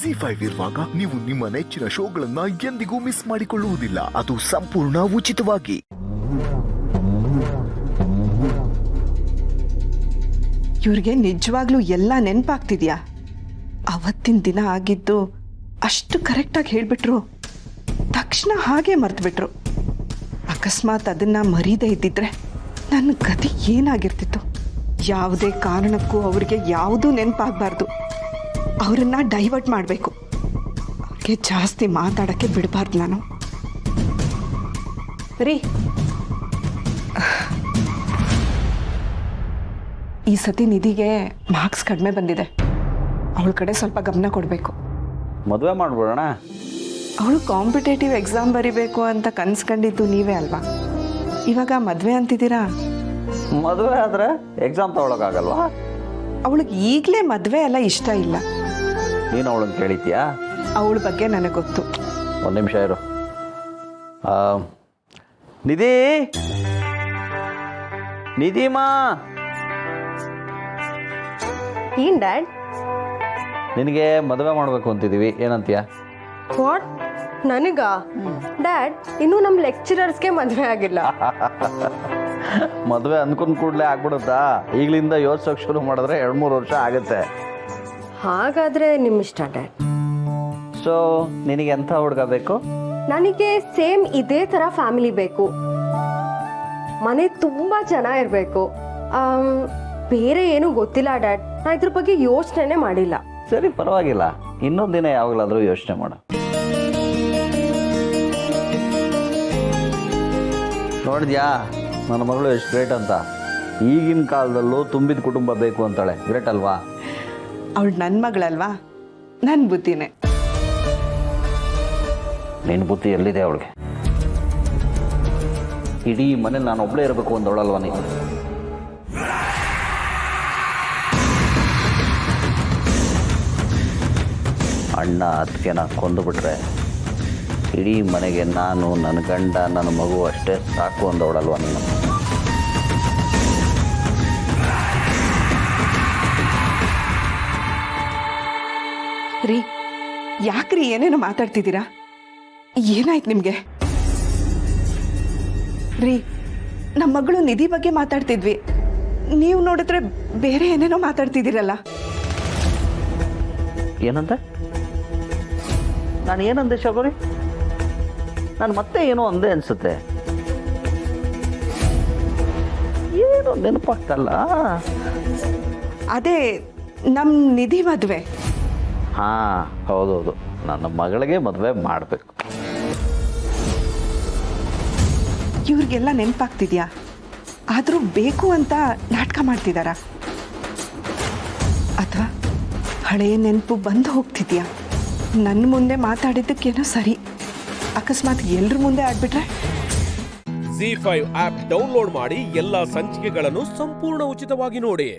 ZEE5 ಇರುವಾಗ ನೀವು ನಿಮ್ಮ ನೆಚ್ಚಿನ ಶೋಗಳನ್ನ ಎಂದಿಗೂ ಮಿಸ್ ಮಾಡಿಕೊಳ್ಳುವುದಿಲ್ಲ. ಅದು ಸಂಪೂರ್ಣ ಉಚಿತವಾಗಿ. ಇವ್ರಿಗೆ ನಿಜವಾಗ್ಲೂ ಎಲ್ಲ ನೆನಪಾಗ್ತಿದ್ಯಾ? ಅವತ್ತಿನ ದಿನ ಆಗಿದ್ದು ಅಷ್ಟು ಕರೆಕ್ಟಾಗಿ ಹೇಳ್ಬಿಟ್ರು, ತಕ್ಷಣ ಹಾಗೆ ಮರ್ತ್ಬಿಟ್ರು. ಅಕಸ್ಮಾತ್ ಅದನ್ನ ಮರೀದೇ ಇದ್ದಿದ್ರೆ ನನ್ನ ಗತಿ ಏನಾಗಿರ್ತಿತ್ತು? ಯಾವುದೇ ಕಾರಣಕ್ಕೂ ಅವ್ರಿಗೆ ಯಾವುದೂ ನೆನಪಾಗಬಾರ್ದು. ಅವರನ್ನ ಡೈವರ್ಟ್ ಮಾಡಬೇಕು. ಅವ್ರಿಗೆ ಜಾಸ್ತಿ ಮಾತಾಡೋಕ್ಕೆ ಬಿಡಬಾರ್ದು ನಾನು. ರೀ, ಈ ಸತಿ ನಿಧಿಗೆ ಮಾರ್ಕ್ಸ್ ಕಡಿಮೆ ಬಂದಿದೆ. ಅವಳ ಕಡೆ ಸ್ವಲ್ಪ ಗಮನ ಕೊಡಬೇಕು. ಮದುವೆ ಮಾಡ್ಬಿಡೋಣ. ಅವಳು ಕಾಂಪಿಟೇಟಿವ್ ಎಕ್ಸಾಮ್ ಬರಿಬೇಕು ಅಂತ ಕನ್ಸ್ಕೊಂಡಿದ್ದು ನೀವೇ ಅಲ್ವಾ? ಇವಾಗ ಮದುವೆ ಅಂತಿದ್ದೀರಾ? ಮದುವೆ ಆದರೆ ಎಕ್ಸಾಮ್ ತಗೊಳಕ್ಕಾಗಲ್ವಾ? ಅವಳಿಗೆ ಈಗಲೇ ಮದುವೆ ಎಲ್ಲ ಇಷ್ಟ ಇಲ್ಲ. ನೀನು ಅವಳನ್ನು ಕೇಳಿದ್ಯಾ? ಅವಳ ಬಗ್ಗೆ ನನಗೆ ಗೊತ್ತು. ಒಂದು ನಿಮಿಷ ಇರು. ನಿಧಿ, ನಿಧಿಮಾ. ಏನ್ ಡ್ಯಾಡ್? ನಿನಗೆ ಮದುವೆ ಮಾಡಬೇಕು ಅಂತಿದ್ದೀವಿ, ಏನಂತೀಯ? ವಾಟ್? ನನಗ? ಡ್ಯಾಡ್, ಇನ್ನೂ ನಮ್ಮ ಲೆಕ್ಚರರ್ಸ್ಗೆ ಮದುವೆ ಆಗಿಲ್ಲ. ಮದುವೆ ಅಂದ್ಕೊಂಡು ಕೂಡಲೇ ಆಗ್ಬಿಡುತ್ತಾ? ಈಗಲಿಂದ ಯೋಚಿಸೋಕೆ ಶುರು ಮಾಡಿದ್ರೆ 2-3 ವರ್ಷ ಆಗುತ್ತೆ. ಹಾಗಾದ್ರೆ ನಿಮ್ಮ ಇಷ್ಟ ಡ್ಯಾಡ್. ಸೊ ನಿನಗೆ ಎಂಥ ಹುಡುಗ ಬೇಕು? ನನಗೆ ಸೇಮ್ ಇದೇ ಥರ ಫ್ಯಾಮಿಲಿ ಬೇಕು. ಮನೆ ತುಂಬ ಚೆನ್ನಾಗಿರ್ಬೇಕು. ಬೇರೆ ಏನೂ ಗೊತ್ತಿಲ್ಲ ಡ್ಯಾಡ್. ನಾ ಇದ್ರ ಬಗ್ಗೆ ಯೋಚನೆ ಮಾಡಿಲ್ಲ. ಸರಿ, ಪರವಾಗಿಲ್ಲ. ಇನ್ನೊಂದು ದಿನ ಯಾವಾಗಲಾದರೂ ಯೋಚನೆ ಮಾಡ. ನೋಡಿದ್ಯಾ ನನ್ನ ಮಗಳು ಎಷ್ಟು ಗ್ರೇಟ್ ಅಂತ? ಈಗಿನ ಕಾಲದಲ್ಲೂ ತುಂಬಿದ ಕುಟುಂಬ ಬೇಕು ಅಂತಾಳೆ. ಗ್ರೇಟ್ ಅಲ್ವಾ? ಅವಳು ನನ್ನ ಮಗಳಲ್ವಾ? ನನ್ನ ಬುದ್ಧಿನೇ. ನಿನ್ನ ಬುದ್ಧಿ ಎಲ್ಲಿದೆ ಅವಳಿಗೆ? ಇಡೀ ಮನೆ ನಾನು ಒಬ್ಬಳೇ ಇರಬೇಕು ಅಂದವಳಲ್ವ ನೀನು? ಅಣ್ಣ ಅದಕ್ಕೆನ ಕೊಂದುಬಿಟ್ರೆ ಇಡೀ ಮನೆಗೆ ನಾನು, ನನ್ನ ಗಂಡ, ನನ್ನ ಮಗು ಅಷ್ಟೇ ಸಾಕು ಅಂದವಳಲ್ವ ನೀನು? ರೀ, ಯಾಕ್ರಿ ಏನೇನೋ ಮಾತಾಡ್ತಿದ್ದೀರಾ? ಏನಾಯ್ತು ನಿಮಗೆ? ರೀ, ನಮ್ಮ ಮಗಳು ನಿಧಿ ಬಗ್ಗೆ ಮಾತಾಡ್ತಿದ್ವಿ. ನೀವು ನೋಡಿದ್ರೆ ಬೇರೆ ಏನೇನೋ ಮಾತಾಡ್ತಿದ್ದೀರಲ್ಲ. ಏನಂತ? ನಾನು ಏನಂದೆ ಶಬರಿ? ನಾನು ಮತ್ತೆ ಏನೋ ಅಂದೆ ಅನ್ಸುತ್ತೆ. ಏನು ನೆನಪಾಗ್ತಲ್ಲ? ಅದೇ ನಮ್ಮ ನಿಧಿ ಮದುವೆ. ಹಾಂ, ಹೌದೌದು. ನನ್ನ ಮಗಳಿಗೆ ಮದುವೆ ಮಾಡಬೇಕು. ಇವ್ರಿಗೆಲ್ಲ ನೆನಪಾಗ್ತಿದ್ಯಾ? ಆದರೂ ಬೇಕು ಅಂತ ನಾಟಕ ಮಾಡ್ತಿದ್ದಾರಾ? ಅಥವಾ ಹಳೆಯ ನೆನಪು ಬಂದು ಹೋಗ್ತಿದ್ಯಾ? ನನ್ನ ಮುಂದೆ ಮಾತಾಡಿದ್ದಕ್ಕೇನೋ ಸರಿ, ಅಕಸ್ಮಾತ್ ಎಲ್ರ ಮುಂದೆ ಆಡ್ಬಿಟ್ರೆ? ZEE5 ಆಪ್ ಡೌನ್ಲೋಡ್ ಮಾಡಿ ಎಲ್ಲಾ ಸಂಚಿಕೆಗಳನ್ನು ಸಂಪೂರ್ಣ ಉಚಿತವಾಗಿ ನೋಡಿ.